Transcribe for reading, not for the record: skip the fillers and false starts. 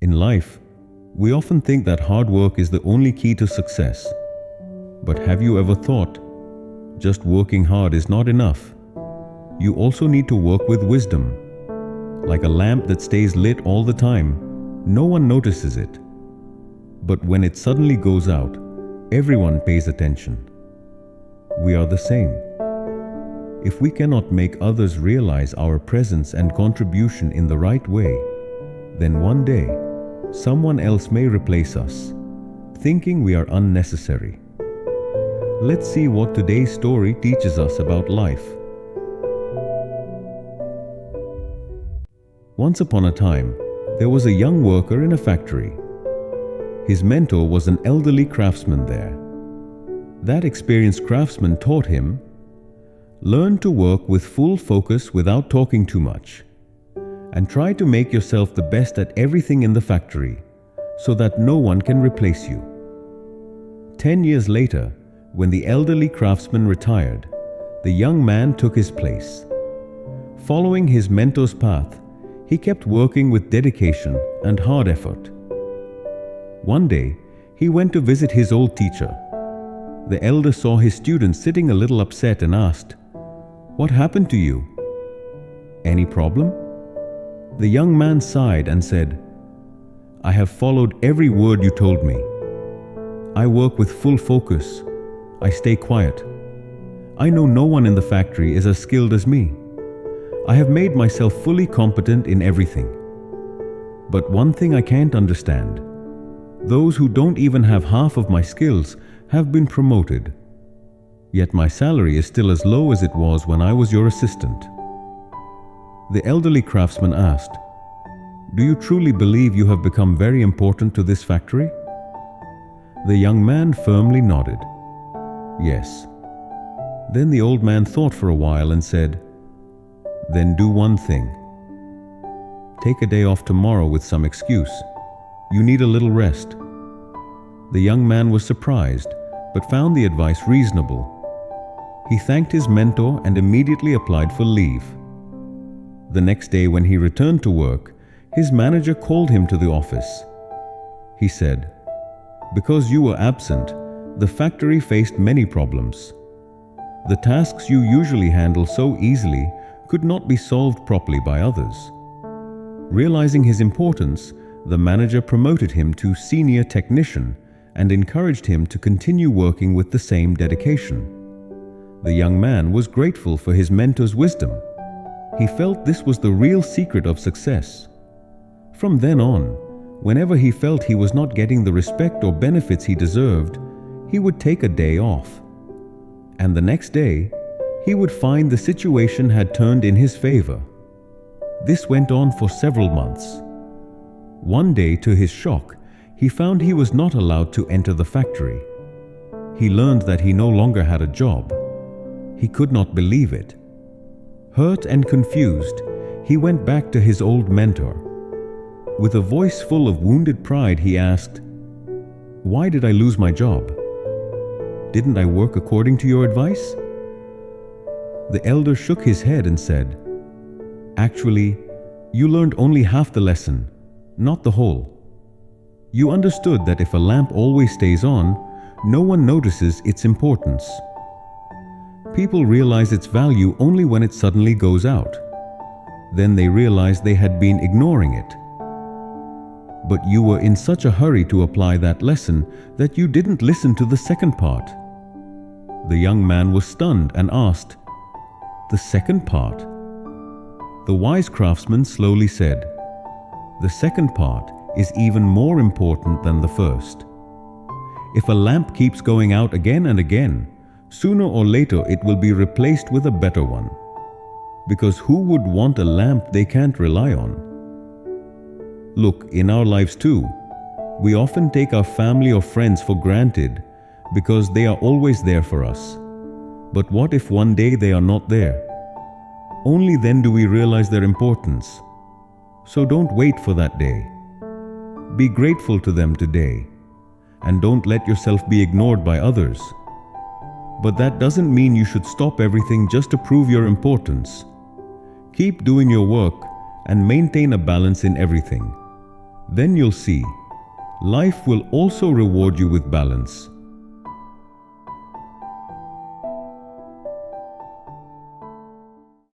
In life, we often think that hard work is the only key to success. But have you ever thought, just working hard is not enough? You also need to work with wisdom. Like a lamp that stays lit all the time, no one notices it. But when it suddenly goes out, everyone pays attention. We are the same. If we cannot make others realize our presence and contribution in the right way, then one day, someone else may replace us, thinking we are unnecessary. Let's see what today's story teaches us about life. Once upon a time, there was a young worker in a factory. His mentor was an elderly craftsman there. That experienced craftsman taught him, learn to work with full focus without talking too much, and try to make yourself the best at everything in the factory, so that no one can replace you. 10 years later, when the elderly craftsman retired, the young man took his place. Following his mentor's path, he kept working with dedication and hard effort. One day, he went to visit his old teacher. The elder saw his student sitting a little upset and asked, "What happened to you? Any problem?" The young man sighed and said, "I have followed every word you told me. I work with full focus. I stay quiet. I know no one in the factory is as skilled as me. I have made myself fully competent in everything. But one thing I can't understand. Those who don't even have half of my skills have been promoted. Yet my salary is still as low as it was when I was your assistant." The elderly craftsman asked, "Do you truly believe you have become very important to this factory?" The young man firmly nodded. "Yes." Then the old man thought for a while and said, "Then do one thing. Take a day off tomorrow with some excuse. You need a little rest." The young man was surprised, but found the advice reasonable. He thanked his mentor and immediately applied for leave. The next day when he returned to work, his manager called him to the office. He said, "Because you were absent, the factory faced many problems. The tasks you usually handle so easily could not be solved properly by others." Realizing his importance, the manager promoted him to senior technician and encouraged him to continue working with the same dedication. The young man was grateful for his mentor's wisdom. He felt this was the real secret of success. From then on, whenever he felt he was not getting the respect or benefits he deserved, he would take a day off. And the next day, he would find the situation had turned in his favor. This went on for several months. One day, to his shock, he found he was not allowed to enter the factory. He learned that he no longer had a job. He could not believe it. Hurt and confused, he went back to his old mentor. With a voice full of wounded pride, he asked, "Why did I lose my job? Didn't I work according to your advice?" The elder shook his head and said, "Actually, you learned only half the lesson, not the whole. You understood that if a lamp always stays on, no one notices its importance. People realize its value only when it suddenly goes out. Then they realize they had been ignoring it. But you were in such a hurry to apply that lesson that you didn't listen to the second part." The young man was stunned and asked, "The second part?" The wise craftsman slowly said, "The second part is even more important than the first. If a lamp keeps going out again and again, sooner or later it will be replaced with a better one. Because who would want a lamp they can't rely on?" Look, in our lives too, we often take our family or friends for granted because they are always there for us. But what if one day they are not there? Only then do we realize their importance. So don't wait for that day. Be grateful to them today, and don't let yourself be ignored by others. But that doesn't mean you should stop everything just to prove your importance. Keep doing your work and maintain a balance in everything. Then you'll see, life will also reward you with balance.